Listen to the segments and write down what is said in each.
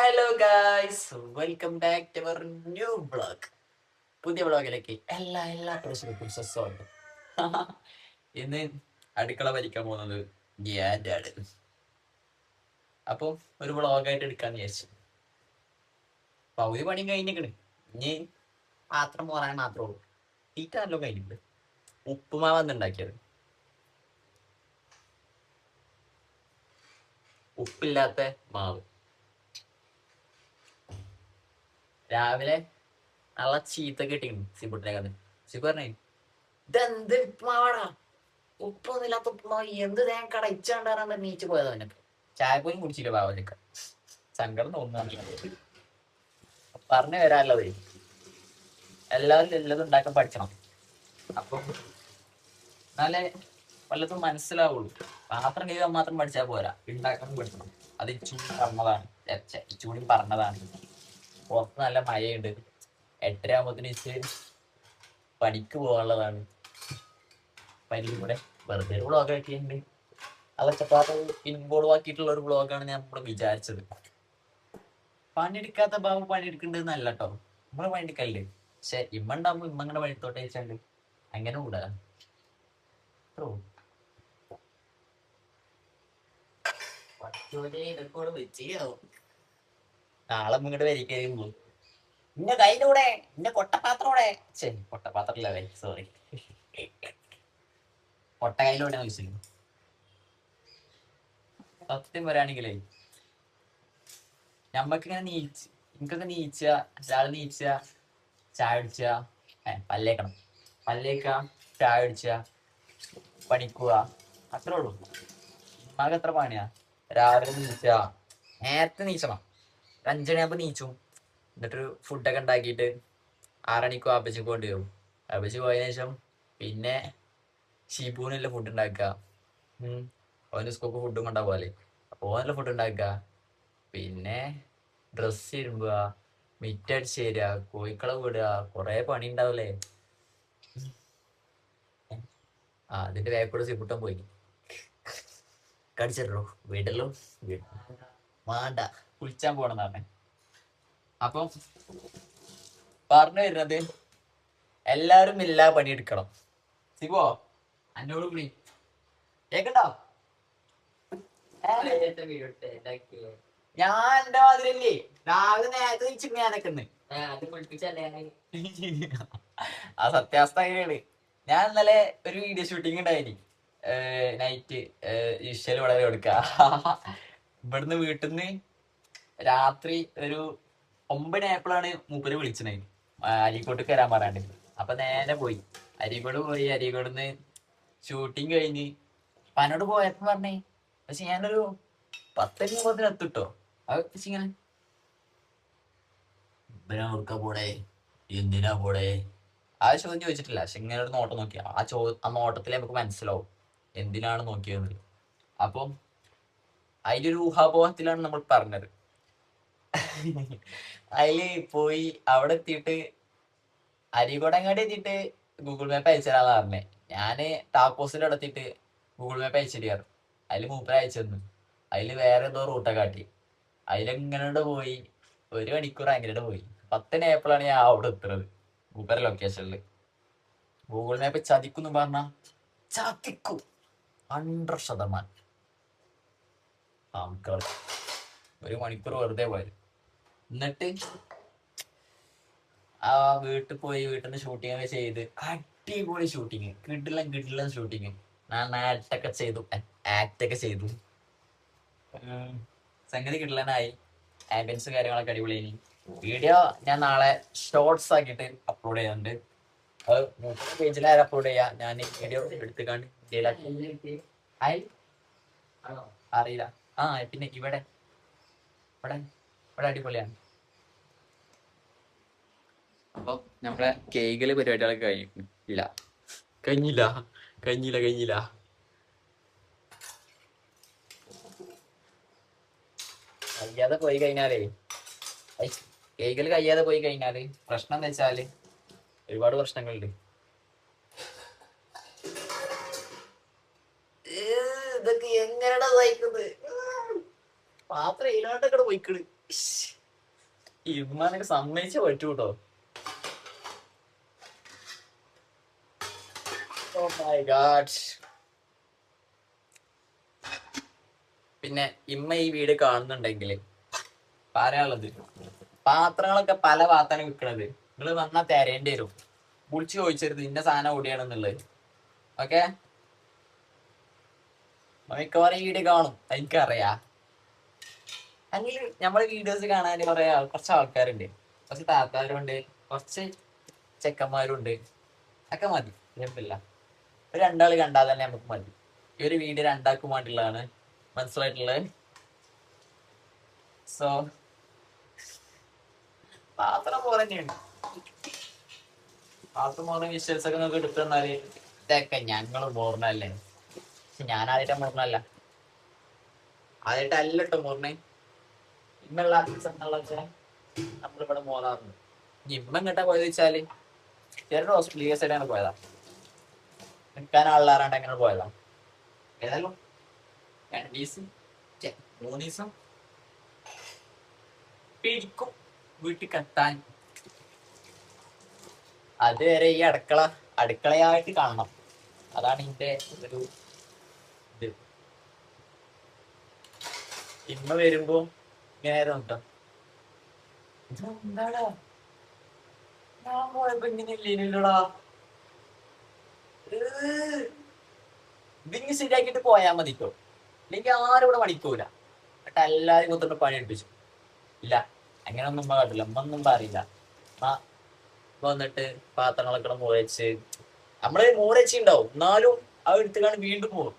Hello guys, welcome back to our new vlog. പുതിയ വ്ളോഗിലേക്ക് എല്ലാ പ്രശ്നങ്ങൾക്കും സ്വാഗതം. ഇന്ന് അടുക്കള ഭരിക്കാൻ പോകുന്നത് ഞാനാണ്. അപ്പം ഒരു വ്ളോഗായിട്ട് എടുക്കാന്ന് വിചാരിച്ചു. പകുതി പണിയും കഴിഞ്ഞിരിക്കണ്. ഇനി പാത്രം പോറാൻ മാത്രമേ ഉള്ളൂ. തീറ്റ നല്ലോ കഴിഞ്ഞിട്ടുണ്ട്. ഉപ്പുമാവ് ഉണ്ടാക്കിയത്, ഉപ്പില്ലാത്ത മാവ്. രാവിലെ നല്ല ചീത്ത കിട്ടിയിരുന്നു സിബുട്ടിനെ കണ്ട്. സിബു പറഞ്ഞേ, ഇതെന്ത് ഉപ്പുമാവാടാ, ഉപ്പൊന്നുമില്ലാത്ത ഉപ്പുമാവ്, എന്ത് തേങ്ങ കടയിച്ചാണ്ടാണ് നീച്ച് പോയത്. അവനൊക്കെ ചായ പോലും കുടിച്ചില്ല പാവനൊക്കെ. സങ്കടം തോന്നുന്നു. പറഞ്ഞു വരാനുള്ളത്, എല്ലാവരും എല്ലതും ഉണ്ടാക്കാൻ പഠിക്കണം. അപ്പം എന്നാലേ വല്ലതും മനസ്സിലാവുള്ളൂ. പാത്രം കഴുകാൻ മാത്രം പഠിച്ചാൽ പോരാ, ഉണ്ടാക്കാൻ പഠിക്കണം. അത് ഇച്ചൂടി പറഞ്ഞതാണ്, ഇച്ചൂടി പറഞ്ഞതാണ്. പുറത്ത് നല്ല മഴയുണ്ട്. 8:30 ആകുമ്പോഴത്തേന് പണിക്ക് പോകാനുള്ളതാണ്. പനിയും കൂടെ വെറുതെ ഒരു വ്ളോഗ് ആക്കിയിട്ടുണ്ട്. അതൊക്കെ ഇൻവോൾവ് ആക്കിയിട്ടുള്ള ഒരു വ്ളോഗാണ് ഞാൻ നമ്മൾ വിചാരിച്ചത്. പണിയെടുക്കാത്ത ഭാവം പണിയെടുക്കേണ്ടതെന്നല്ല കേട്ടോ, നമ്മള് പണിയെടുക്കല്ലേ. പക്ഷെ ഇമ്മ ഉണ്ടാകുമ്പോ ഇമ്മ അങ്ങനെ പണിത്തോട്ടെ വെച്ചാണ്ട് അങ്ങനെ കൂടാ. നാളെ ഇങ്ങോട്ട് വരികയുള്ളൂ. ഇന്ന കയ്യിലൂടെ ഇന്ന കൊട്ടപാത്രൂടെ, ശരി കൊട്ടപാത്രല്ലേ, സോറി, കൊട്ട കയ്യിലൂടെ ചോദിച്ചു. സത്യം പറയുകയാണെങ്കിലേ ഞമ്മക്കിങ്ങനെ എനിക്കൊക്കെ രാവിലെ നീച്ച, ചായ അടിച്ച, പല്ലേക്കണം, ചായ അടിച്ച, പണിക്കുക, അത്രേ ഉള്ളൂ. ഉമ്മാക്ക് എത്ര പണിയാ. രാവിലെ നേരത്തെ നീച്ചണം. 5 മണിയാകുമ്പോ നീച്ചും. എന്നിട്ടൊരു ഫുഡൊക്കെ ഉണ്ടാക്കിയിട്ട് 6 മണിക്കോ അപ്പച്ചിക്ക് കൊണ്ടുവരും. അപ്പച്ചി പോയതിനു ശേഷം പിന്നെ ഷീപ്പൂനുള്ള ഫുഡ് ഉണ്ടാക്കുക. ഓൻ്റെ സ്കൂൾക്ക് ഫുഡും കൊണ്ടാ അപ്പൊ ഓനുള്ള ഫുഡ് ഉണ്ടാക്കുക. പിന്നെ ഡ്രസ്സ് ഇരുമ്പുക, മിറ്റടിച്ച് തരിക, കോഴിക്കളെ വിടുക, കൊറേ പണി ഉണ്ടാവില്ലേ. അതിന്റെ വേക്കൂടെ സിബുട്ടം പോയി കടിച്ചിട്ടോ വീടല്ലോ. വേണ്ട, കുളിച്ചാൻ പോണെന്ന് പറഞ്ഞേ. അപ്പം പറഞ്ഞു വരുന്നത്, എല്ലാരും എല്ലാ പണിയെടുക്കണം. സിബോ എന്നോട് വിളി കേക്കണ്ടോ. ഞാൻ എന്റെ മാതിരിയല്ലേ, രാവിലെ നേരത്തെ വെച്ചിട്ട് ഞാനൊക്കെ ആ സത്യാവസ്ഥ അങ്ങനെയാണ്. ഞാൻ ഇന്നലെ ഒരു വീഡിയോ ഷൂട്ടിങ് ഉണ്ടായിന്, നൈറ്റ് വിഷ്വൽ വളരെ കൊടുക്ക. ഇവിടുന്ന് വീട്ടിൽ നിന്ന് രാത്രി ഒരു 9 ആയപ്പോഴാണ് മൂപ്പര് വിളിച്ചത് അരീക്കോട്ട് വരാൻ പറയാണ്ട്. അപ്പൊ നേരെ പോയി അരീക്കോട് ഷൂട്ടിങ് കഴിഞ്ഞ് പനോട് പോയപ്പോ പറഞ്ഞേ. പക്ഷെ ഞാനൊരു 10 മുമ്പത്തിന് എത്തിട്ടോ. അത് ഇങ്ങനെ ഇവനാ പോടേ, എന്തിനാ പോടേ, ആ ചോദ്യം ചോദിച്ചിട്ടില്ല. പക്ഷെ ഇങ്ങനെ ഒരു നോട്ടം നോക്കിയ ആ നോട്ടത്തിൽ നമുക്ക് മനസ്സിലാവും എന്തിനാണ് നോക്കിയത്. അപ്പം അതിന്റെ ഒരു ഊഹാപോഹത്തിലാണ് നമ്മൾ പറഞ്ഞത്. അതില് പോയി അവിടെ എത്തിയിട്ട് അരീക്കോടങ്ങാടി എത്തിയിട്ട് ഗൂഗിൾ മാപ്പ് അയച്ചു തരാന്ന് പറഞ്ഞേ. ഞാന് ടാക്കോസിന്റെ അവിടെ എത്തിയിട്ട് ഗൂഗിൾ മാപ്പ് അയച്ചിട്ട് അതില് മൂപ്പര് അയച്ചു തന്നു. അതില് വേറെ എന്തോ റൂട്ടൊക്കെ കാട്ടി. അതിലെങ്ങനെ പോയി 1 മണിക്കൂർ അങ്ങനെ പോയി. 10 ആയപ്പോഴാണ് ഞാൻ അവിടെ എത്തുന്നത് മൂപ്പര ലൊക്കേഷനിൽ. ഗൂഗിൾ മാപ്പ് ചതിക്കുന്നു പറഞ്ഞ ചതിക്കും 100%. 1 മണിക്കൂർ വെറുതെ പോയത്. എന്നിട്ട് ആ വീട്ടിൽ പോയി, വീട്ടിൽ നിന്ന് ഷൂട്ടിംഗ് ഒക്കെ ചെയ്ത് അടിപൊളി ഷൂട്ടിങ്, കിടിലൻ ഷൂട്ടിങ്. ഞാൻ ആക്ടൊക്കെ ചെയ്തു. സംഗതി കിടിലനായി. ആംബിയൻസ് കാര്യങ്ങളൊക്കെ അടിപൊളിയായി. വീഡിയോ ഞാൻ നാളെ ഷോർട്സ് ആക്കിയിട്ട് അപ്ലോഡ് ചെയ്യുന്നുണ്ട്. അത് പേജിലായാലും അപ്ലോഡ് ചെയ്യാം. ഞാൻ വീഡിയോ എടുത്തുകൊണ്ട് അറിയില്ല. പിന്നെ ഇവിടെ ഇവിടെ ഇവിടെ അടിപൊളിയാണ്. അപ്പൊ നമ്മളെ കേക്കില് പരിപാടികളൊക്കെ കഴിഞ്ഞില്ല. കഴിയാതെ പോയി കഴിഞ്ഞാലേ കേക്കിൽ കഴിയാതെ പോയി കഴിഞ്ഞാല് പ്രശ്നം എന്ന് വെച്ചാല് ഒരുപാട് പ്രശ്നങ്ങളുണ്ട്. ഇതൊക്കെ എങ്ങനെയാണ് സഹിക്കുന്നത്. പാത്രം ഇതിലോട്ടൊക്കെ പോയിക്കണ്. ഇമ്മനക്ക് സമ്മതിച്ചേ പറ്റൂ കേട്ടോ. Oh my God. പിന്നെ ഇമ്മ ഈ വീട് കാണുന്നുണ്ടെങ്കിൽ പറയാനുള്ളത്, പാത്രങ്ങളൊക്കെ പല പാത്രം വിൽക്കണത് നിങ്ങൾ വന്നാ തരേണ്ടി വരും. വിളിച്ചു ചോദിച്ചരുത് ഇന്ന സാധനം ഓടിയാണെന്നുള്ളത്. ഓക്കെ, മിക്കവാറും ഈ വീഡിയോ കാണും, എനിക്കറിയാ. അല്ലെങ്കിൽ നമ്മളെ വീഡിയോസ് കാണാൻ കുറച്ച് ആൾക്കാരുണ്ട്, കുറച്ച് താത്താരുണ്ട്, കുറച്ച് ചെക്കന്മാരുണ്ട്. ഒക്കെ മതി, കുഴപ്പമില്ല. ഒരു രണ്ടാള് കണ്ടാൽ തന്നെ നമുക്ക് മതി. ഈ ഒരു വീഡിയോ രണ്ടാൾക്കും വേണ്ടിയുള്ളതാണ്, മനസ്സിലായിട്ടുള്ളത്. സോ പാത്രം പോലെ തന്നെയാണ്. പാത്രം പോലെ വിഷ്വൽസ് ഒക്കെ നമുക്ക് എടുക്കുന്നാല് ഇതൊക്കെ ഞങ്ങള് മോർണല്ലേ. ഞാനാദ്യമായിട്ട് മോർണല്ല, ആദ്യമായിട്ടല്ല കേട്ടോ മോർണേ. ഇമ്മുള്ള നമ്മളിവിടെ മോറാറുണ്ട്. ഇമ്മ എങ്ങട്ടാ പോയത് വെച്ചാല് ചെറിയ ഹോസ്പിറ്റൽ കേസായിട്ടാണ് പോയതാ. നിൽക്കാൻ ആളില്ലാറാണ്ട് അങ്ങനെ പോയതാ. ഏതായാലും 2 ദിവസം 3 ദിവസം പിടിക്കും വീട്ടിൽ കെത്താൻ. അതുവരെ ഈ അടുക്കളയായിട്ട് കാണണം. അതാണ് എന്റെ ഒരു ഇത്. ഇമ്മ വരുമ്പോ ഇങ്ങനെ കേട്ടോ, എന്താടാ ഞാൻ പോയപ്പോ ഇങ്ങനെ ഇല്ലേടാ, ഇതിങ്ങ് ശരിയാക്കിട്ട് പോയാ മതിട്ടോ, ഇല്ലെങ്കിൽ ആരും ഇവിടെ പണിക്കൂല. എന്നിട്ട് എല്ലാരും കുത്തിട്ട് പണി എടുപ്പിച്ചു. ഇല്ല, അങ്ങനെയൊന്നും ഉമ്മ കാട്ടില്ല, ഉമ്മ ഒന്നും പറയില്ല. വന്നിട്ട് പാത്രങ്ങളൊക്കെ മുറിച്ച്, നമ്മള് മുറിച്ച് ഉണ്ടാവും, എന്നാലും അത് എടുത്തുകൊണ്ട് വീണ്ടും പോകും.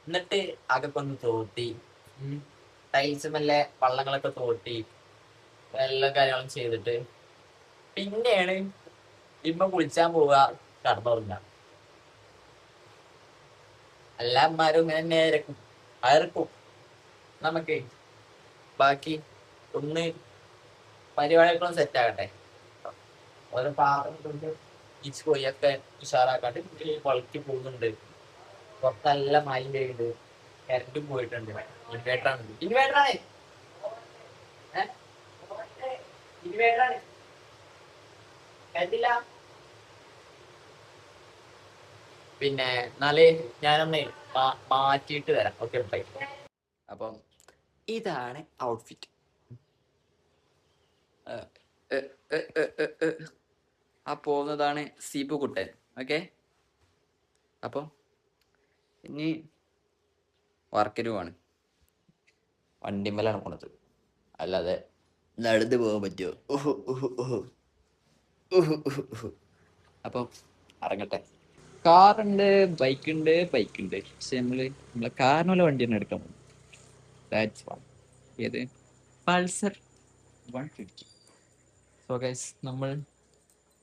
എന്നിട്ട് അതൊക്കെ ഒന്ന് തോട്ടി, ടൈൽസ് മെല്ലെ വള്ളങ്ങളൊക്കെ തോട്ടി എല്ലാ കാര്യങ്ങളും ചെയ്തിട്ട് പിന്നെയാണ് ഇമ്മ കുളിച്ചാൻ പോവുക, കടന്നുറങ്ങുക. എല്ലാ അമ്മമാരും ഇങ്ങനെ തന്നെ അയർക്കും. നമുക്ക് ബാക്കി ഒന്ന് പരിപാടികളൊന്നും സെറ്റ് ആകട്ടെ. ഓരോ പാത്രം കൊണ്ട് ഇച്ച് പോയൊക്കെ ഉഷാറാക്കാണ്ട് വളക്കി പോകുന്നുണ്ട്. പുറത്ത് നല്ല മഴ പെയ്യുന്നുണ്ട്, കരണ്ടും പോയിട്ടുണ്ട്. ഇൻവേർട്ടറാണ് കരണ്ടില്ല. പിന്നെ എന്നാല് ഞാനൊന്ന് മാറ്റിയിട്ട് തരാം. ഓക്കെ, അപ്പം ഇതാണ് ഔട്ട്ഫിറ്റ്. ആ പോകുന്നതാണ് സീബു കുട്ടൻ. ഓക്കെ, അപ്പം ഇനി വർക്കിനുമാണ്, വണ്ടിമ്മലാണ് പോണത്, അല്ലാതെ നടന്നു പോകാൻ പറ്റുമോ? അപ്പം ഇറങ്ങട്ടെ. കാറുണ്ട്, ബൈക്കുണ്ട്. പക്ഷെ നമ്മളെ കാറിനുള്ള വണ്ടി തന്നെ എടുക്കാൻ പോകും. ഏത് പൾസർ 150. സോ ഗൈസ്, നമ്മൾ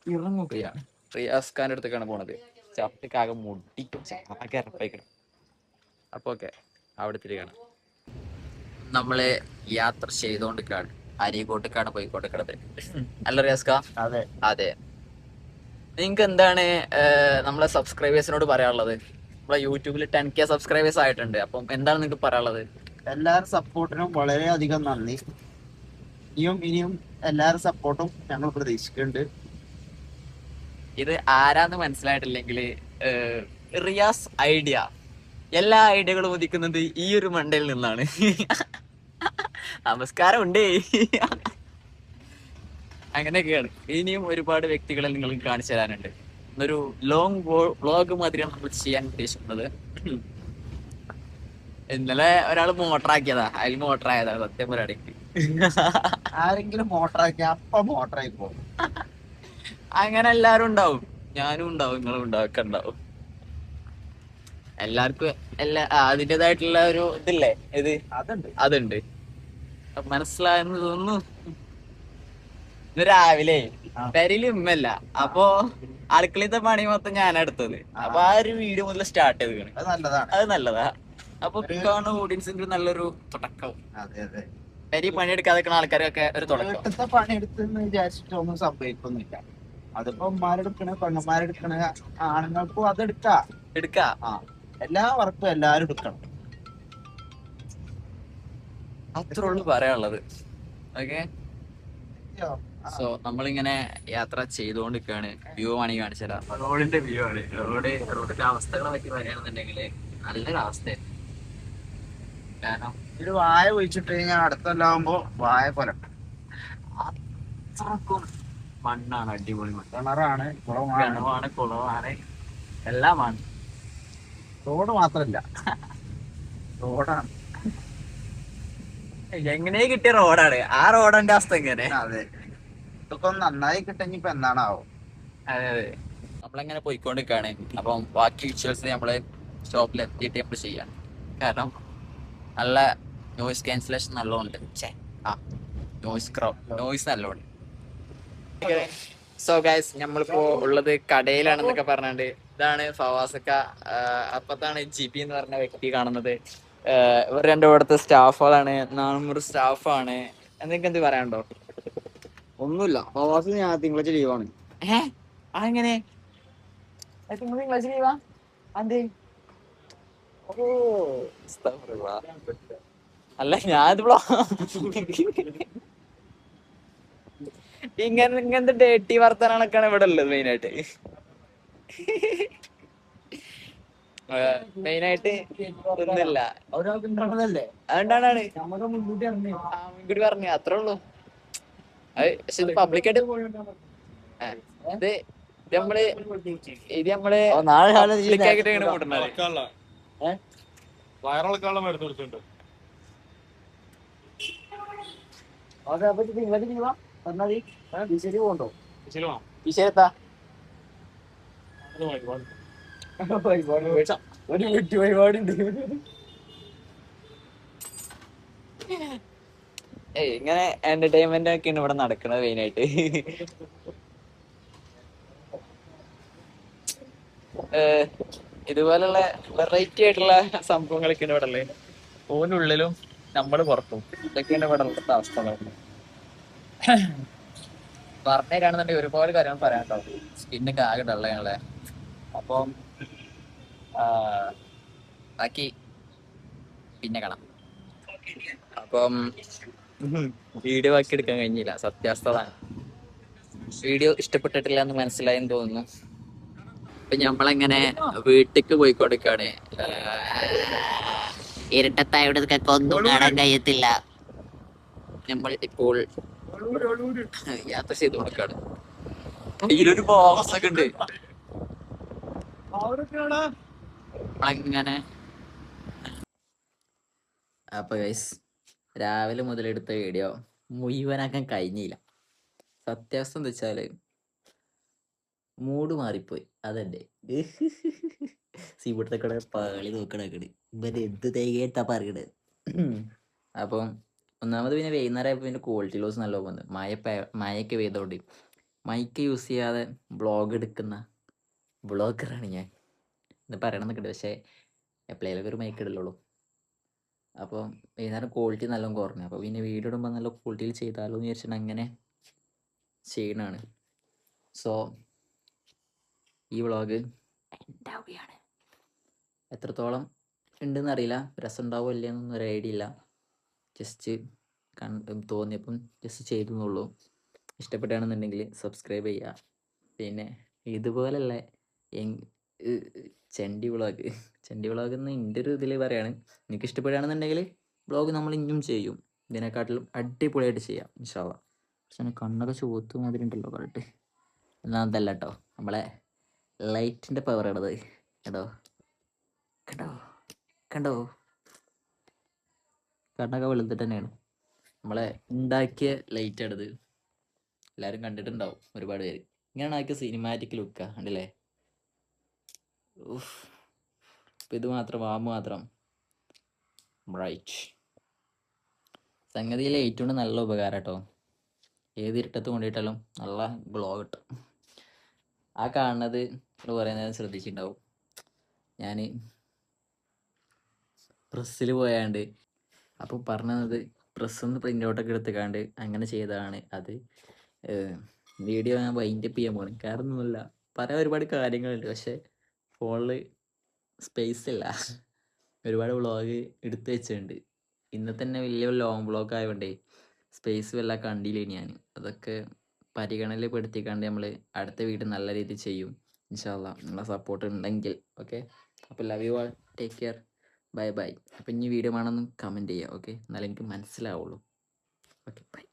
ഇറങ്ങുകയാണ്. റിയാസ് ഖാൻ്റെ അടുത്തേക്കാണ് പോണത്. ചപ്പക്കാകെ മുട്ടിക്കും, ആകെ ഇറപ്പായിക്കണം. അപ്പൊ ഓക്കെ, അവിടെ തിരികണം. നമ്മള് യാത്ര ചെയ്തോണ്ടിരിക്കാണ്, അരീക്കോട്ടേക്കാണ് പോയിക്കോട്ടിരിക്കണത്. അല്ല റിയാസ് ഖാ? അതെ അതെ. നിങ്ങൾക്ക് എന്താണ് നമ്മളെ സബ്സ്ക്രൈബേഴ്സിനോട് പറയാനുള്ളത്? നമ്മളെ യൂട്യൂബിൽ 10K സബ്സ്ക്രൈബേഴ്സ് ആയിട്ടുണ്ട്. അപ്പം എന്താണ് നിങ്ങൾക്ക് പറയാനുള്ളത്? എല്ലാവരും സപ്പോർട്ടിനും വളരെയധികം നന്ദി. ഇനിയും എല്ലാവരും സപ്പോർട്ടും ഞങ്ങൾ പ്രതീക്ഷിക്കുന്നുണ്ട്. ഇത് ആരാന്ന് മനസ്സിലായിട്ടില്ലെങ്കിൽ, റിയാസ് ഐഡിയ, എല്ലാ ഐഡിയകളും ഉദിക്കുന്നത് ഈ ഒരു മണ്ടയിൽ നിന്നാണ്. നമസ്കാരം ഉണ്ടേ. അങ്ങനെയൊക്കെയാണ്. ഇനിയും ഒരുപാട് വ്യക്തികളെ നിങ്ങൾക്ക് കാണിച്ചു തരാനുണ്ട്. ഒരു ലോങ് വ്ളോഗ് മാതിരിയാണ് നമ്മൾ ചെയ്യാൻ ഉദ്ദേശിക്കുന്നത്. ഇന്നലെ ഒരാൾ മോട്ടറാക്കിയതാ, അതിൽ മോട്ടറായതാ സത്യം പരിപാടിക്ക്. ആരെങ്കിലും മോട്ടറാക്കി അപ്പൊ മോട്ടറായി പോകും. അങ്ങനെ എല്ലാരും ഉണ്ടാവും, ഞാനും ഉണ്ടാവും, നിങ്ങളും ഉണ്ടാവും, ഒക്കെ ഉണ്ടാവും. എല്ലാവർക്കും അതിൻ്റെതായിട്ടുള്ള ഒരു ഇതില്ലേ, ഇത് അതുണ്ട്. മനസ്സിലായെന്ന് തോന്നുന്നു. ഇന്ന് രാവിലെ പെരയില് ഉമ്മല്ല, അപ്പൊ അടുക്കളത്തെ പണി മൊത്തം ഞാനാ എടുത്തത്. അപ്പൊ ആ ഒരു വീഡിയോ മുതൽ സ്റ്റാർട്ട് ചെയ്ത്, അത് നല്ലതാ. അപ്പൊ ഓഡിയൻസിന്റെ നല്ലൊരു തുടക്കം. പെരി പണിയെടുക്കാതെ ആൾക്കാരൊക്കെ ഒരു തുടക്കം. പണിയെടുത്തെന്ന് വിചാരിച്ചിട്ടൊന്നും സംഭവിക്കൊന്നുമില്ല. അതിപ്പോ ഉമ്മാരെടുക്കണ പെണ്ണന്മാരെടുക്കണ ആണുങ്ങൾക്കും അതെടുക്കാം. എല്ലാ വർക്കും എല്ലാരും എടുക്കണം. അത്രേ ഉള്ളു പറയാനുള്ളത്. ഓക്കെ, സോ നമ്മളിങ്ങനെ യാത്ര ചെയ്തുകൊണ്ടിരിക്കുകയാണ്. വ്യൂ ആണെങ്കിൽ കാണിച്ചു തരാം. റോഡിന്റെ വ്യൂ ആണ്. റോഡിന്റെ അവസ്ഥകളെ പറ്റി പറയുകയാണെന്നുണ്ടെങ്കിൽ നല്ലൊരു അവസ്ഥയാണ്. കാരണം ഒരു വായ ഒഴിച്ചിട്ട് കഴിഞ്ഞാൽ അടുത്തല്ലാവുമ്പോ വായ കൊലം അത്രക്കും മണ്ണാണ്. അടിപൊളി മണ്ണ്. കിണറാണ്, കിണവാണ്, കുളമാണ്, എല്ലാമാണ്. റോഡ് മാത്രല്ല റോഡാണ്. എങ്ങനെ കിട്ടിയ റോഡാണ്. ആ റോഡിന്റെ അവസ്ഥ എങ്ങനെ? അതെ, ഇതൊക്കെ ഒന്ന് നന്നായി കിട്ടഞ്ഞിപ്പോ എന്താണാവോ. അതെ അതെ, നമ്മളെങ്ങനെ പോയിക്കൊണ്ടിരിക്കുകയാണ്. അപ്പം ബാക്കി വിഷ്വൽസ് നമ്മള് സ്റ്റോപ്പിൽ എത്തിയിട്ട് നമ്മൾ ചെയ്യാം. കാരണം നല്ല നോയിസ് ക്യാൻസലേഷൻ നല്ലോണ്ട്. നോയിസ് നല്ലോണ്ട്. സോ ഗൈസ്, നമ്മളിപ്പോ ഉള്ളത് കടയിലാണെന്നൊക്കെ പറഞ്ഞിട്ട് ഇതാണ് ഫവാസക്ക. അപ്പത്താണ് ജിബി എന്ന് പറഞ്ഞ വ്യക്തി കാണുന്നത്. ഇവർ രണ്ടും ഇവിടുത്തെ സ്റ്റാഫുകളാണ്. 400 സ്റ്റാഫാണ്. എന്ത് പറയാനുണ്ടോ? ഒന്നുമില്ല, പ്രവാസി ഞാൻ തിങ്കളാഴ്ച ലീവാണ്. അങ്ങനെ തിങ്കളാഴ്ച ലീവാ? അതെ. അല്ല, ഞാനിപ്പോ ഇങ്ങനത്തെ ഡേട്ടി വർത്തനൊക്കെയാണ് ഇവിടെ ഉള്ളത് മെയിനായിട്ട്. മെയിനായിട്ട് ഒന്നുമില്ല. അതുകൊണ്ടാണ് മുൻകൂട്ടി പറഞ്ഞു. അത്രേ ഉള്ളൂ. പക്ഷെ ഇത് പബ്ലിക്കായിട്ട് നമ്മള് പബ്ലിക്കായിട്ട് ഇങ്ങനെ കൂട്ടുന്നത്. വയറിളക്കാനുള്ള മരുന്ന് കുടിച്ചിട്ടുണ്ട്. വിഷയത്താ ഇങ്ങനെ എന്റർടൈൻമെന്റ് ഒക്കെയാണ് ഇവിടെ നടക്കുന്നത് മെയിനായിട്ട്. ഇതുപോലുള്ള വെറൈറ്റി ആയിട്ടുള്ള സംഭവങ്ങളൊക്കെയാണ് ഇവിടെ ഉള്ളത്. ഓനുള്ളിലും നമ്മള് പുറത്തും. ഇതൊക്കെയാണ് ഇവിടെ ഉള്ള അവസ്ഥകൾ. പറഞ്ഞേക്കാണെന്നുണ്ടെങ്കിൽ ഒരുപാട് കാര്യങ്ങൾ പറയാനുണ്ടോ. സ്കിന്നൊക്കെ ആകെ ഡള്ളയാണല്ലേ. അപ്പം ബാക്കി പിന്നെ കാണാം. അപ്പം വീഡിയോ ആക്കി എടുക്കാൻ കഴിഞ്ഞില്ല, സത്യാവസ്ഥതാണ്. വീഡിയോ ഇഷ്ടപ്പെട്ടിട്ടില്ല എന്ന് മനസ്സിലായെന്ന് തോന്നുന്നു. അപ്പൊ ഞമ്മളെങ്ങനെ വീട്ടിക്ക് പോയിക്കൊടുക്കാണ്. ഇരട്ടത്തായോട് ഒന്നും കാണാൻ കഴിയത്തില്ല. നമ്മൾ ഇപ്പോൾ യാത്ര ചെയ്ത് കൊടുക്കാണ്. ഇതിലൊരു ബോക്സ് ഒക്കെ ഉണ്ട്. അങ്ങനെ അപ്പൊ ഗൈസ്, രാവിലെ മുതലെടുത്ത വീഡിയോ മുഴുവനാക്കാൻ കഴിഞ്ഞില്ല. സത്യാവസ്ഥ എന്താ വെച്ചാല് മൂഡ് മാറിപ്പോയി. അതെന്റെ സീബുട്ടത്തെ കൂടെ പാളി നോക്കണക്കട് ഇവര് എന്ത് തേകേട്ടാ പറയണത്. അപ്പം ഒന്നാമത് പിന്നെ വൈകുന്നേരം ആയപ്പോൾ പിന്നെ ക്വാളിറ്റി ലോസ് നല്ല പോകുന്നത്. മഴയൊക്കെ പെയ്തോണ്ട് മൈക്ക് യൂസ് ചെയ്യാതെ വ്ളോഗ് എടുക്കുന്ന വ്ളോഗറാണ് ഞാൻ എന്ന് പറയണമെന്നൊക്കെ ഉണ്ട്. പക്ഷേ എപ്പോഴേലൊക്കെ ഒരു മൈക്ക് ഇടലുള്ളൂ. അപ്പോൾ വൈകുന്നേരം ക്വാളിറ്റി നല്ലോണം കുറഞ്ഞു. അപ്പോൾ പിന്നെ വീഡിയോ ഇടുമ്പോൾ നല്ല ക്വാളിറ്റിയിൽ ചെയ്താലോ എന്ന് വിചാരിച്ചിട്ട് അങ്ങനെ ചെയ്യണതാണ്. സോ ഈ വ്ളോഗ് ഉണ്ടാവുകയാണ്. എത്രത്തോളം ഉണ്ടെന്ന് അറിയില്ല, രസം ഉണ്ടാവുമോ ഇല്ലയെന്നൊന്നും ഒരു ഐഡിയ ഇല്ല. ജസ്റ്റ് തോന്നിയപ്പം ജസ്റ്റ് ചെയ്തു എന്നുള്ളൂ. ഇഷ്ടപ്പെടുകയാണെന്നുണ്ടെങ്കിൽ സബ്സ്ക്രൈബ് ചെയ്യുക. പിന്നെ ഇതുപോലുള്ള ചെണ്ടി വ്ളോഗ് എന്ന് എൻ്റെ ഒരു ഇതിൽ പറയാണ്. എനിക്ക് ഇഷ്ടപ്പെടുകയാണെന്നുണ്ടെങ്കിൽ വ്ളോഗ് നമ്മൾ ഇനിയും ചെയ്യും. ഇതിനെക്കാട്ടിലും അടിപൊളിയായിട്ട് ചെയ്യാം ഇൻഷാ അള്ളാ. പക്ഷെ കണ്ണൊക്കെ ചുവത്ത് മാതിരി ഉണ്ടല്ലോ കണ്ടിട്ട്. എന്നാൽ അതല്ല കേട്ടോ, നമ്മളെ ലൈറ്റിൻ്റെ പവർ ആണത്. കേട്ടോ കണ്ടോ കണ്ണൊക്കെ വെളുത്തിട്ട് തന്നെയാണ്. നമ്മളെ ഉണ്ടാക്കിയ ലൈറ്റ് ആണിത്. എല്ലാവരും കണ്ടിട്ടുണ്ടാവും ഒരുപാട് പേര്. ഇങ്ങനെയാണ് ആക്കിയ സിനിമാറ്റിക് ലുക്കാ കണ്ടില്ലേ. ഇപ്പം ഇത് മാത്രം, വാമ്പ് മാത്രം ബ്രൈറ്റ്. സംഗതി ലൈറ്റ് കൊണ്ട് നല്ല ഉപകാരം കേട്ടോ. ഏത് ഇരുട്ടത്ത് കൊണ്ടിട്ടാലും നല്ല ഗ്ലോ കിട്ടും. ആ കാണുന്നത് കുറേ നേരം ശ്രദ്ധിച്ചിട്ടുണ്ടാവും. ഞാൻ പ്രസ്സിൽ പോയാണ്ട് അപ്പോൾ പറഞ്ഞത് പ്രസ്സൊന്ന് പ്രിൻ്റ് ഔട്ടൊക്കെ എടുത്തുകാണ്ട് അങ്ങനെ ചെയ്തതാണ്. അത് വീഡിയോ ഞാൻ വൈൻഡപ്പ് ചെയ്യാൻ പോകണം. കാരണം ഒന്നുമില്ല, പറയാൻ ഒരുപാട് കാര്യങ്ങളുണ്ട്. പക്ഷെ ഫോണിൽ സ്പേസ് ഇല്ല. ഒരുപാട് വ്ളോഗ് എടുത്തു വെച്ചിട്ടുണ്ട്. ഇന്നത്തെ തന്നെ വലിയ ലോങ് വ്ളോഗ് ആയതുകൊണ്ടേ സ്പേസ് വല്ല കണ്ടില്ലേ ഞാൻ. അതൊക്കെ പരിഗണനയിൽ പെടുത്തിക്കാണ്ട് നമ്മൾ അടുത്ത വീഡിയോ നല്ല രീതിയിൽ ചെയ്യും ഇൻഷാല്ലാ, നിങ്ങളെ സപ്പോർട്ട് ഉണ്ടെങ്കിൽ. ഓക്കെ, അപ്പോൾ love you all, take care, bye bye. അപ്പം ഇനി വീഡിയോ വേണമെന്ന് കമൻറ്റ് ചെയ്യുക. ഓക്കെ, എന്നാലേ എനിക്ക് മനസ്സിലാവുള്ളൂ. Okay, by.